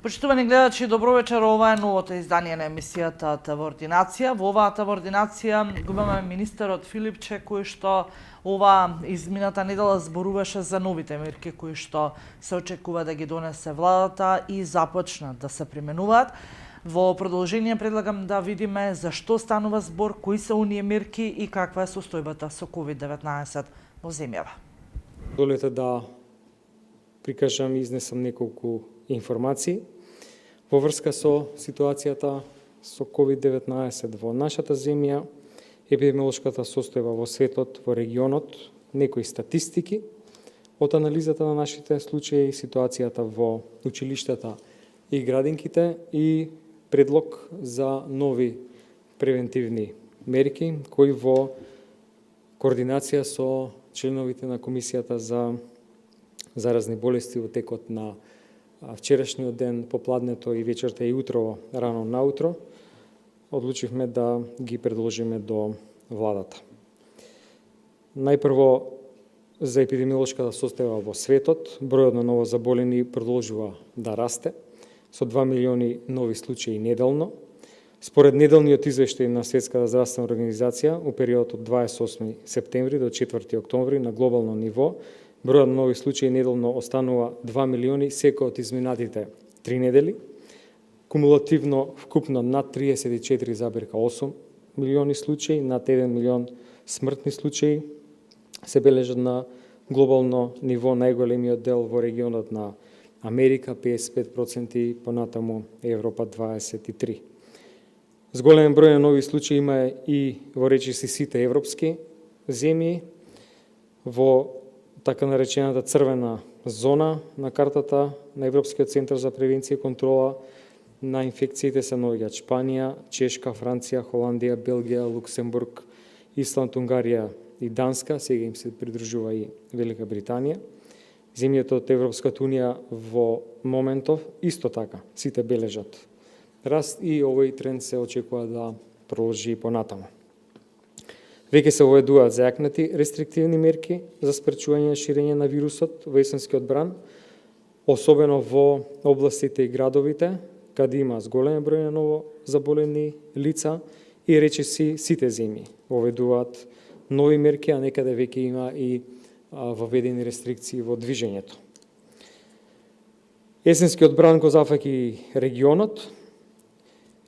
Почитувани гледачи, добро вечер. Ова е новото издание на емисијата ТВ Ординација. Во оваа ТВ Ординација го имаме министерот Филипче, кој што ова измината недела зборуваше за новите мерки кои што се очекува да ги донесе владата и започнат да се применуваат. Во продолжение предлагам да видиме за што станува збор, кои се оние мерки и каква е состојбата со COVID-19 во земјава. Долете да прикажам и изнесам неколку информации во врска со ситуацијата со COVID-19 во нашата земја, епидемиолошката состојба во светот, во регионот, некои статистики од анализата на нашите случаи, ситуацијата во училиштата и градинките и предлог за нови превентивни мерки кои во координација со членовите на Комисијата за заразни болести во текот на вчерашниот ден, попладнето и вечерта и утрово, рано наутро, одлучивме да ги предложиме до владата. Најпрво, за епидемиолошката состојба во светот, бројот на новозаболени продолжува да расте, со 2 милиони нови случаи неделно. Според неделниот извештај на Светската здравствена организација, у период од 28 септември до 4 октомври на глобално ниво, бројот на нови случаи неделно останува 2 милиони секој од изминатите 3 недели. Кумулативно вкупно над 34,8 милиони случаи, над 1 милион смртни случаи се бележат на глобално ниво, најголемиот дел во регионот на Америка 55%, понатаму Европа 23%. Зголемен број на нови случаи има и во речиси сите европски земји, во така наречената црвена зона на картата на Европскиот центар за превенција и контрола на инфекциите се наоѓаат Шпанија, Чешка, Франција, Холандија, Белгија, Луксембург, Исланд, Унгарија и Данска, сега им се придружува и Велика Британија. Земјите од Европската Унија во моментов исто така сите бележат раст и овој тренд се очекува да продолжи понатаму. Веќе се воведуваат зајакнати рестриктивни мерки за спречување на ширење на вирусот во есенскиот бран, особено во областите и градовите, каде има зголем број на ново заболени лица и речиси сите земји воведуваат нови мерки, а некаде веќе има и воведени рестрикции во движењето. Есенскиот бран го зафаќа и регионот.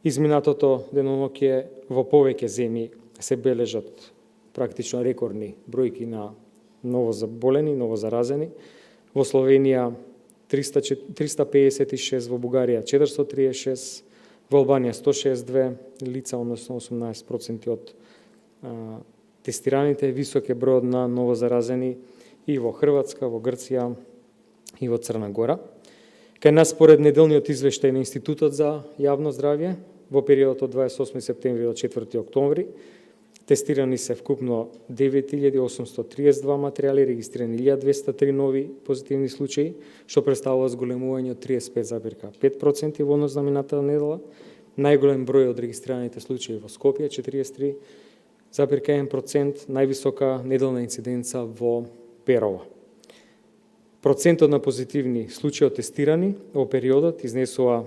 Изминатото деноноќе во повеќе земји се бележат практично рекордни бројки на новозаболени, новозаразени. Во Словенија 356, во Бугарија 436, во Албанија 162 лица, односно 18% од тестираните, висок е бројот на новозаразени и во Хрватска, во Грција и во Црна Гора. Кај нас, според неделниот извештај на Институтот за јавно здравје, во период од 28 септември до 4 октомври, тестирани се вкупно 9832 материјали, регистрирани 1203 нови позитивни случаи, што представува зголемување од 35,5% во однос на минатата недела. Најголем број од регистрираните случаи во Скопје 43,1%, највисока неделна инциденца во Перово. Процентот на позитивни случаи тестирани во периодот изнесува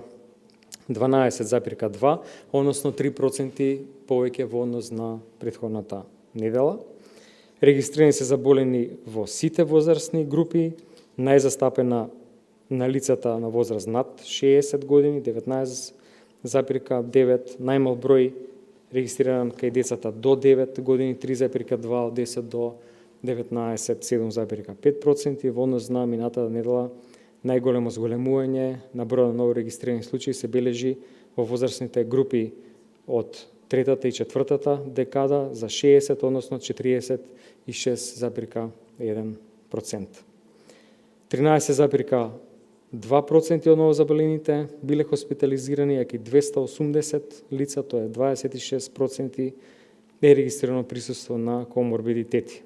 12,2, односно 3% повеќе во однос на претходната недела. Регистрирани се заболени во сите возрастни групи, најзастапена на лицата на возраст над 60 години, 19,9, најмал број регистриран кај децата до 9 години, 3,2 од 10 до 19, 7,5%, во однос на минатата недела најголемо зголемување на број на ново регистрирани случаи се бележи во возрастните групи од третата и четвртата декада за 60, односно 46,1%. 13,2% од новозаболените биле хоспитализирани, а кај 280 лица, тоа е 26%, е регистрирано присуство на коморбидитети.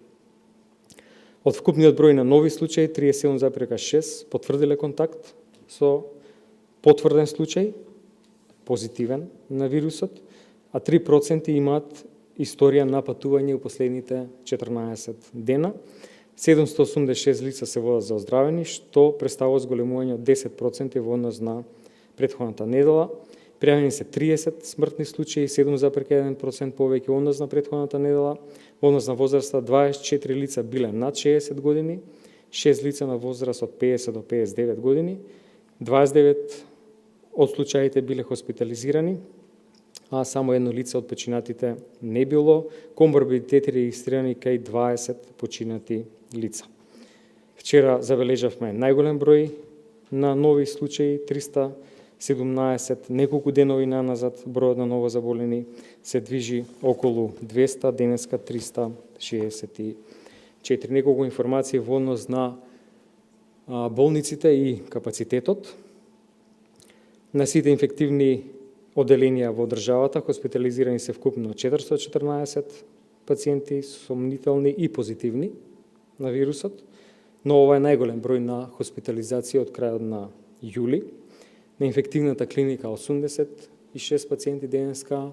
Од вкупниот број на нови случаи, 37,6 потврдиле контакт со потврден случај, позитивен на вирусот, а 3% имаат историја на патување у последните 14 дена. 786 лица се водат за оздравени, што представува зголемување од 10% во однос на претходната недела. Пријавени се 30 смртни случаи, 7,1% повеќе однос на претходната недела. Во однос на возраста 24 лица биле над 60 години, 6 лица на возраст од 50 до 59 години, 29 од случаите биле хоспитализирани, а само едно лице од починатите не било, коморбидитети регистрирани кај 20 починати лица. Вчера забележавме најголем број на нови случаи, 317, неколку денови наназад бројот на новозаболени се движи околу 200, денеска 364. Неколку информации во однос на болниците и капацитетот. На сите инфективни оделенија во државата хоспитализирани се вкупно 414 пациенти сомнителни и позитивни на вирусот, но ова е најголем број на хоспитализација од крајот на јули. На инфективната клиника 86 пациенти денеска,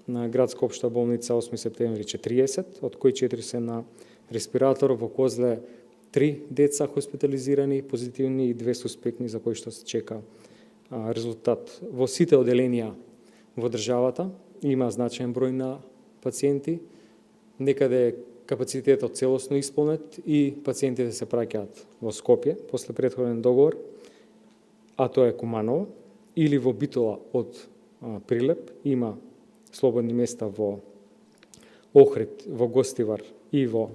на градска општа болница 8 септември 40, од кои 4 се на респиратор, во Козле 3 деца хоспитализирани, позитивни и 2 суспектни за кои што се чека резултат. Во сите оделенија во државата има значаен број на пациенти, некаде капацитетот целосно исполнет и пациентите се праќаат во Скопје после претходен договор, а тоа е Куманово, или во Битола од Прилеп, има слободни места во Охрид, во Гостивар и во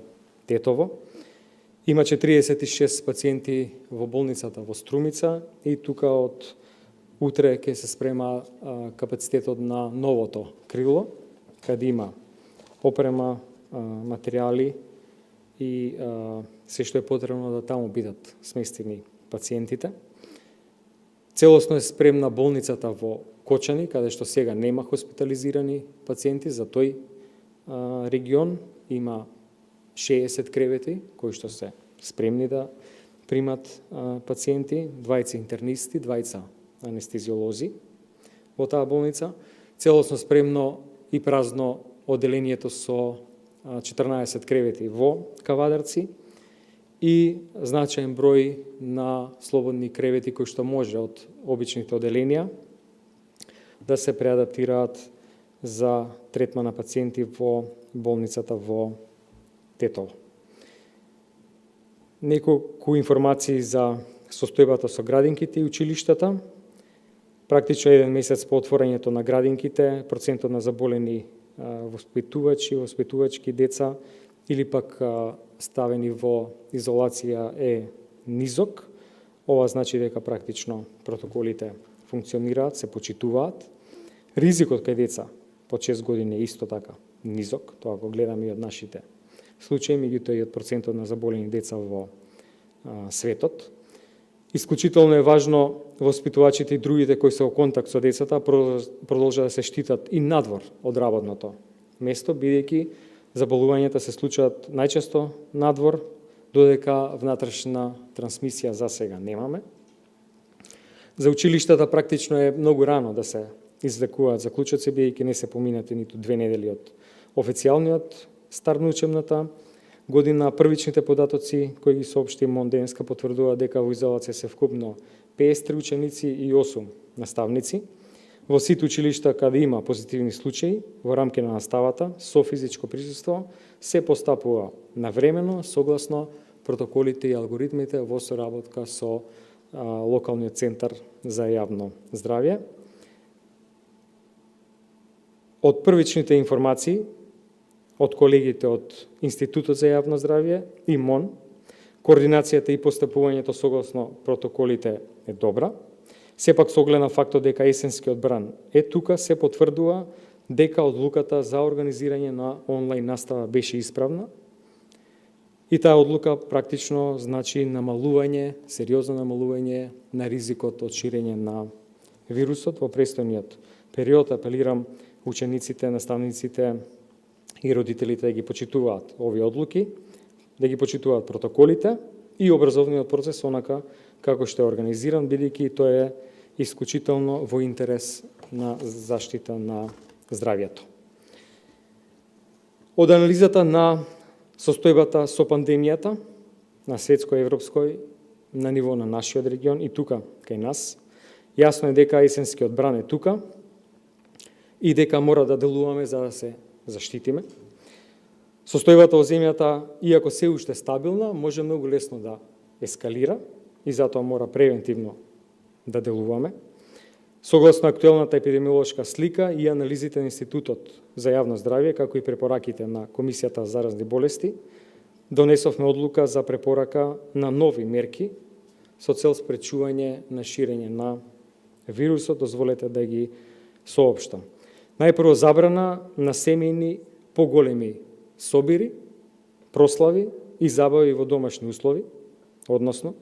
Тетово. Има 46 пациенти во болницата во Струмица и тука од утре ќе се спрема капацитетот на новото крило, каде има опрема, материјали и се што е потребно да таму бидат сместени пациентите. Целосно е спремна болницата во Кочани, каде што сега нема хоспитализирани пациенти, за тој регион има 60 кревети кои што се спремни да примат пациенти, 20 интернисти, 20 анестезиолози во таа болница. Целосно спремно и празно оделението со 14 кревети во Кавадарци и значаен број на слободни кревети кои што може од обичните оделенија да се преадаптираат за третман на пациенти во болницата во Тетово. Неколку информации за состојбата со градинките и училиштата. Практично еден месец по отворањето на градинките, процентот на заболени воспитувачи, воспитувачки деца или пак ставени во изолација е низок. Ова значи дека практично протоколите функционираат, се почитуваат. Ризикот кај деца под 6 години е исто така низок, тоа го гледаме и од нашите случаи, меѓутоа и од процентот на заболени деца во светот. Исклучително е важно воспитувачите и другите кои се во контакт со децата продолжат да се штитат и надвор од работното место, бидејќи заболувањата се случуваат најчесто надвор, додека внатрешна трансмисија за сега немаме. За училиштата практично е многу рано да се извлекуваат заклучоци, бидејќи не се поминати ниту 2 недели од официјалниот старт на учебната година. Првичните податоци кои ги соопшти МОН денеска потврдува дека во изолација се вкупно 53 ученици и 8 наставници. Во сите училишта каде има позитивни случаи во рамки на наставата со физичко присуство се постапува навремено согласно протоколите и алгоритмите во соработка со локалниот центар за јавно здравје. Од првичните информации од колегите од Институтот за јавно здравје и МОН, координацијата и постапувањето согласно протоколите е добра. Сепак со оглед на фактот дека есенскиот бран е тука, се потврдува дека одлуката за организирање на онлайн настава беше исправна и таа одлука практично значи намалување, сериозно намалување на ризикот од ширење на вирусот во престојниот период. Апелирам учениците, наставниците и родителите да ги почитуваат овие одлуки, да ги почитуваат протоколите и образовниот процес онака како што е организиран, бидејќи тоа е исклучително во интерес на заштита на здравјето. Од анализата на состојбата со пандемијата на светско, европско, на ниво на нашиот регион и тука кај нас, Јасно е дека есенскиот бран е тука и дека мора да делуваме за да се заштитиме. Состојбата во земјата, иако се уште стабилна, може многу лесно да ескалира и затоа мора превентивно да делуваме. Согласно актуелната епидемиолошка слика и анализите на Институтот за јавно здравје, како и препораките на Комисијата за заразни болести, донесовме одлука за препорака на нови мерки со цел спречување на ширење на вирусот. Дозволете да ги соопштам. Најпрво забрана на семејни поголеми собири, прослави и забави во домашни услови, односно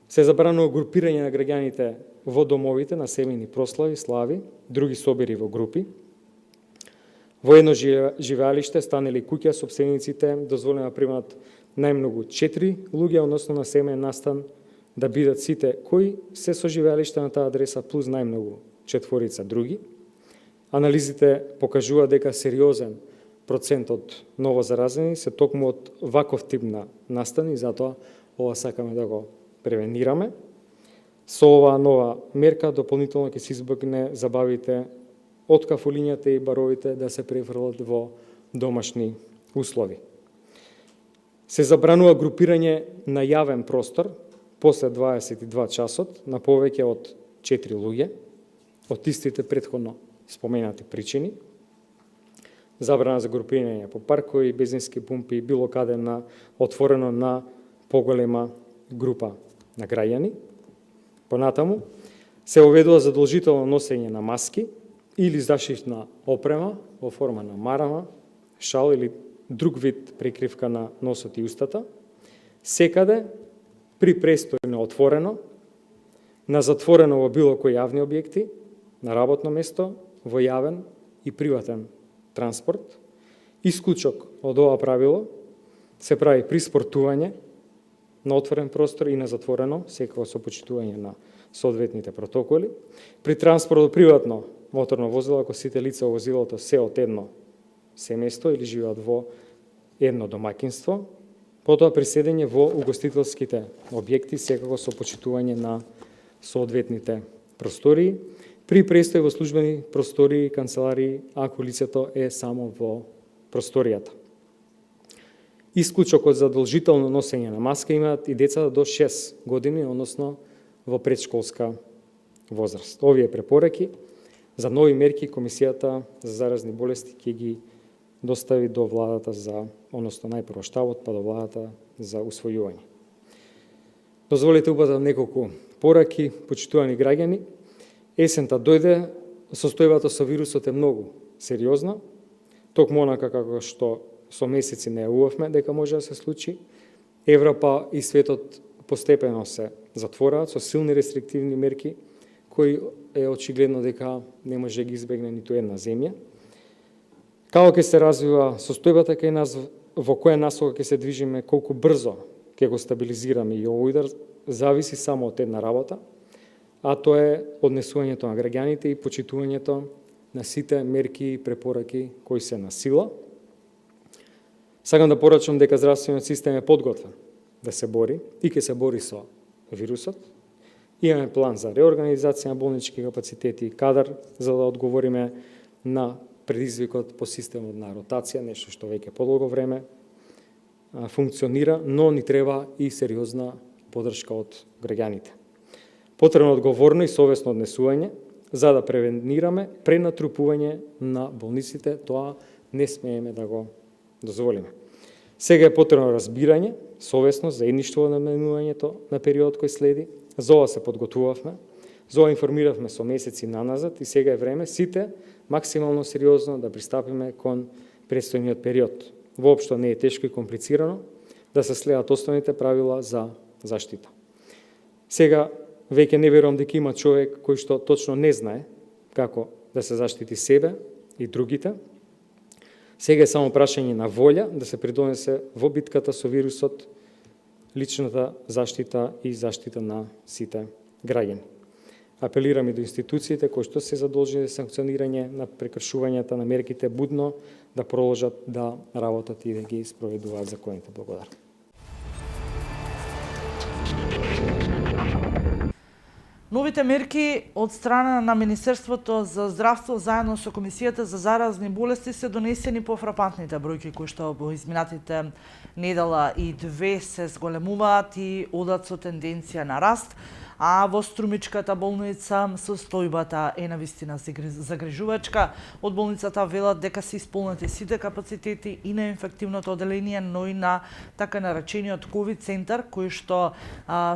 се забранува групирање на граѓаните во домовите на семејни прослави, слави, други собири во групи. Во едно живеалиште, стан или куќа, сопствениците дозволено да примат најмногу 4 луѓе, односно на семеен настан да бидат сите кои се со живеалиште на таа адреса плюс најмногу 4 други. Анализите покажува дека сериозен процент од новозаразени се токму од ваков тип на настан и затоа ова сакаме да го превенираме. Со оваа нова мерка дополнително ќе се избегне забавите од кафулињата и баровите да се префрлат во домашни услови. Се забранува групирање на јавен простор после 22 часот на повеќе од 4 луѓе, од истите претходно споменати причини. Забрана за групирање по паркови, бензински пумпи, било каде на отворено на поголема група на граѓани. Понатаму се оведува задолжително носење на маски или заштитна опрема во форма на марама, шал или друг вид прикривка на носот и устата, секаде при престој на отворено, на затворено во било кои јавни објекти, на работно место, во јавен и приватен транспорт. Исклучок од ова правило се прави при спортување на отворен простор и на затворено, секако со почитување на соодветните протоколи. При транспорт од приватно моторно возило, ако сите лица во возилото се од едно семејство или живеат во едно домаќинство, потоа при седење во угостителските објекти, секако со почитување на соодветните простории, при престој во службени простории, канцеларии, ако лицето е само во просторијата. Исклучок од задолжително носење на маска имаат и децата до 6 години, односно во предшколска возраст. Овие препораки за нови мерки Комисијата за заразни болести ќе ги достави до владата односно најпрво штабот, па до владата за усвојување. Дозволете упатам неколку пораки, почитувани граѓани. Есента дојде, состојбата со вирусот е многу сериозна, токму онака како што со месеци најавувавме дека може да се случи. Европа и светот постепено се затвораат со силни рестриктивни мерки, кои е очигледно дека не може да ги избегне ниту една земја. Како ќе се развива состојбата кај нас, во која насока ќе се движиме, колку брзо ќе го стабилизираме и овој удар, зависи само од една работа, а тоа е однесувањето на граѓаните и почитувањето на сите мерки и препораки кои се на сила. Сакам да порачам дека здравствениот систем е подготвен да се бори и ќе се бори со вирусот. Имаме план за реорганизација на болнички капацитети и кадар за да одговориме на предизвикот по системот на ротација, нешто што веќе подолго време функционира, но ни треба и сериозна поддршка од граѓаните. Потребно одговорно и совесно однесување за да превенираме пренатрупување на болниците, тоа не смееме да го дозволиме. Сега е потребно разбирање, совесност, заедништво на наменувањето на период кој следи. За ова се подготвувавме, за ова информиравме со месеци наназад и сега е време сите максимално сериозно да пристапиме кон предстојниот период. Воопшто не е тешко и комплицирано да се следат основните правила за заштита. Сега веќе не верувам дека има човек кој што точно не знае како да се заштити себе и другите. Сега е само прашање на волја да се придонесе во битката со вирусот, личната заштита и заштита на сите граѓани. Апелирам и до институциите кои што се задолжени за санкционирање на прекршувањата на мерките будно да продолжат да работат и да ги спроведуваат законите. Благодарам. Новите мерки од страна на Министерството за здравство заедно со Комисијата за заразни болести се донесени по фрапантните бројки кои што во изминатите недела и две се зголемуваат и одат со тенденција на раст, а во Струмичката болница состојбата е навистина загрижувачка. Од болницата велат дека се исполнети сите капацитети и на инфективното оделение, но и на така наречениот ковид центар, кој што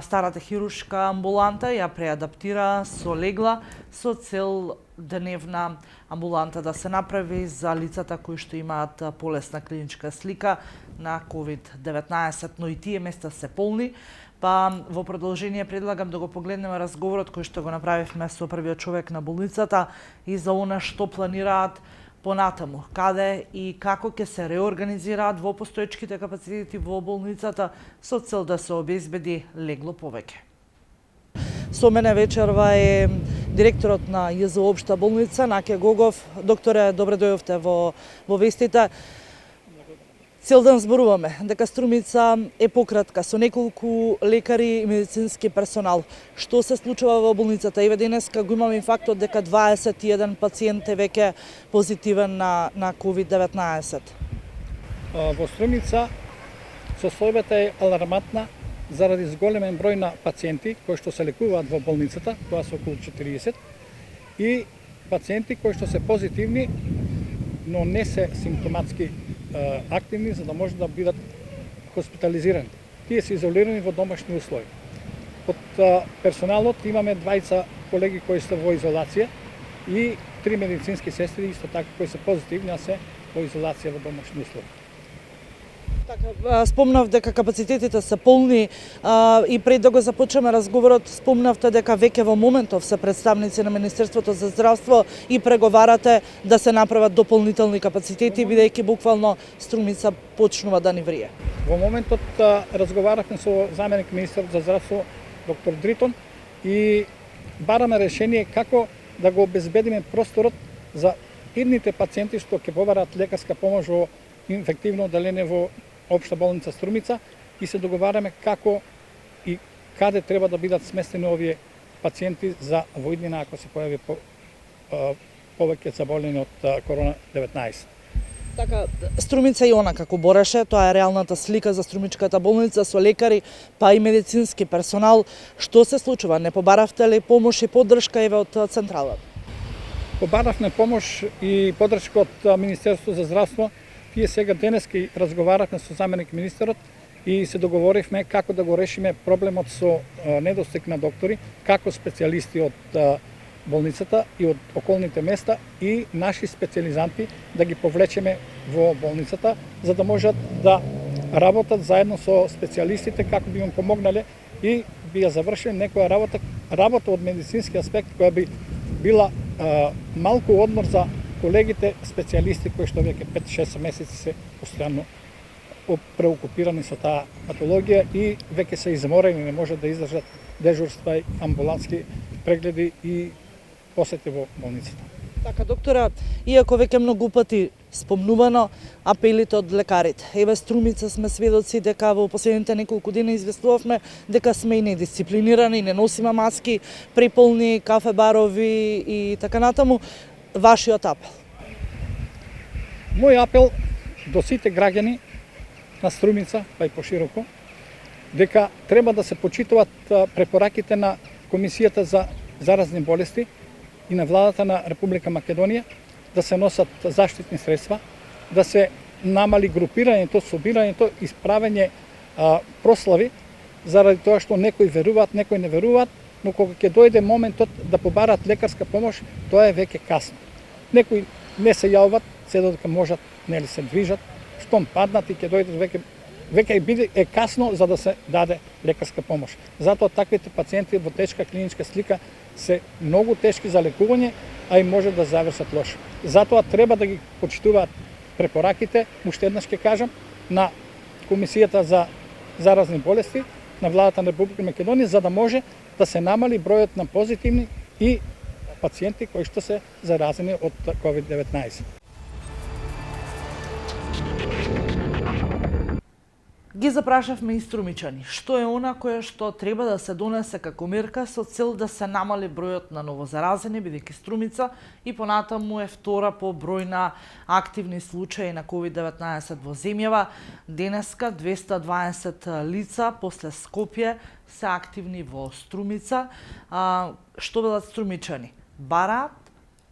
старата хируршка амбуланта ја преадаптира со легла со цел дневна амбуланта да се направи за лицата кои што имаат полесна клиничка слика на COVID-19, но и тие места се полни. Па во продолжение предлагам да го погледнеме разговорот кој што го направивме со првиот човек на болницата и за она што планираат понатаму, каде и како ќе се реорганизираат во постоечките капацитети во болницата со цел да се обезбеди легло повеќе. Со мене вечерва е директорот на ЈЗО Општа болница Наке Гогов. Докторе, добре дојдовте во вестите. Цел ден зборуваме дека Струмица е пократка со неколку лекари и медицински персонал. Што се случува во болницата? Еве денеска го имаме фактот дека 21 пациент е веќе позитивен на COVID-19. Во Струмица состојбата е алармантна заради зголемен број на пациенти кои што се лекуваат во болницата, тоа се околу 40, и пациенти кои што се позитивни, но не се симптоматски активни, за да може да бидат хоспитализирани. Тие се изолирани во домашни услови. Од персоналот имаме 20 колеги кои се во изолација и 3 медицински сестри исто така кои се позитивни, а се во изолација во домашни услови. Така, спомнав дека капацитетите се полни и пред да го започнеме разговорот спомнавте дека веќе во моментов се представници на Министерството за здравство и преговарате да се направат дополнителни капацитети бидејќи буквално Струмица почнува да ни врие. Во моментот разговаравме со заменик министер за здравство доктор Дритон и бараме решение како да го обезбедиме просторот за идните пациенти што ќе побараат лекарска помош во инфективно оделение во Општа болница Струмица и се договараме како и каде треба да бидат сместени овие пациенти за во иднина ако се појави повеќе заболени од корона-19. Така, Струмица и она како бореше, тоа е реалната слика за Струмичката болница со лекари, па и медицински персонал. Што се случува? Не побаравте ли помош и поддршка еве од централата? Побаравме помош и поддршка од Министерството за здравство. Тие сега денески разговаравме со заменик министерот и се договоривме како да го решиме проблемот со недостиг на доктори, како специјалисти од болницата и од околните места и наши специјализанти да ги повлечеме во болницата, за да можат да работат заедно со специјалистите како би им помогнале и би ја завршиле некоја работа од медицински аспект која би била малку одмор за колегите специјалисти кои што веќе 5-6 месеци се постојано преокупирани со таа патологија и веќе се изморени, не можат да издржат дежурства и амбулантски прегледи и посети во болницата. Така, доктора, иако веќе многу пати спомнувано апелите од лекарите. Еве Струмица сме сведоци дека во последните неколку дена известувавме дека сме и недисциплинирани, не носиме маски, преполни кафе барови и така натаму. Вашиот апел? Мој апел до сите граѓани на Струмица, па и пошироко, дека треба да се почитуваат препораките на Комисијата за заразни болести и на владата на Република Македонија, да се носат заштитни средства, да се намали групирањето, собирањето, исправење прослави, заради тоа што некои веруваат, некои не веруваат, но кога ќе дојде моментот да побараат лекарска помош, тоа е веќе касно. Некои не се јават, се додека можат, нели се движат, штом паднат и ќе дојдат веќе е касно за да се даде лекарска помош. Затоа таквите пациенти во тешка клиничка слика се многу тешки за лекување, а и може да завршат лошо. Затоа треба да ги почитуваат препораките, уште еднаш ќе кажам, на Комисијата за заразни болести на владата на Република Македонија, за да може да се намали бројот на позитивни и пациенти кои што се заразени од COVID-19. Ги запрашавме и струмичани, што е она кое што треба да се донесе како мерка со цел да се намали бројот на новозаразени, бидејќи Струмица и понатаму е втора по број на активни случаи на COVID-19 во земјава. Денеска 220 лица после Скопје се активни во Струмица. Што велат струмичани? Бараат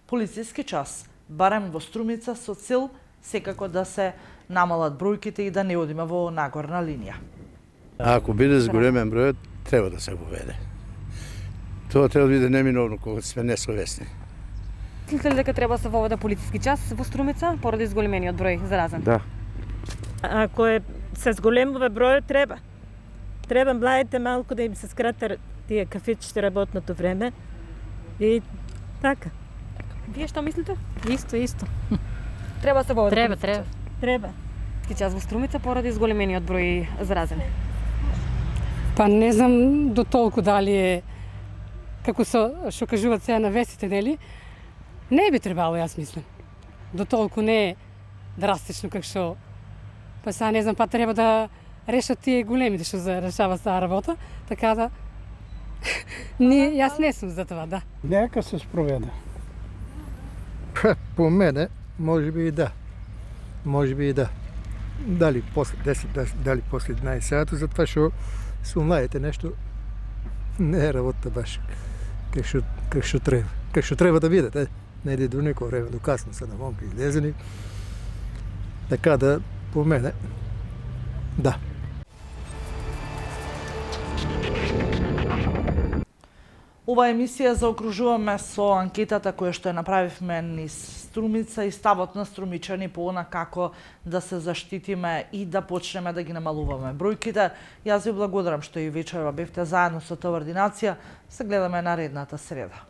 полициски час, барем во Струмица со цел секако да се намалат бројките и да не одиме во нагорна линија. Ако биде зголемен бројот, треба да се воведе. Тоа треба да биде неминовно кога сме несовесни. Мислите ли дека треба да се воведе полициски час во Струмица поради зголемениот број заразен? Да. Ако се зголемува бројот, треба. Треба младите малку да им се скратат тие кафичите работното време. И така. Вие што мислите? Исто. Треба да се воведе Треба. полициски час во Струмица поради зголемениот број заразени. Па не знам до толку дали е како што кажуваат сега на вестите, нели? Не би требало, јас мислам. До толку не е драстично како што па сега не знам, па треба да решат тие големите што решаваат таа работа, така да јас не сум за това, да. Нека се спроведе. По мене, може би и да. Може би и да. Дали после 10, дали после 11 сата, затоа што со младите нешто не е работа баш как што треба. Как што треба да биде, не иде до некој време, до касно се на вонка излезени. Така да, по мене, да. Ова емисија заокружуваме со анкетата која што ја направивме низ Струмица и ставот на струмичани по она како да се заштитиме и да почнеме да ги намалуваме бројките. Јас ви благодарам што и вечерва бевте заедно со ТВ Ординација. Се гледаме наредната среда.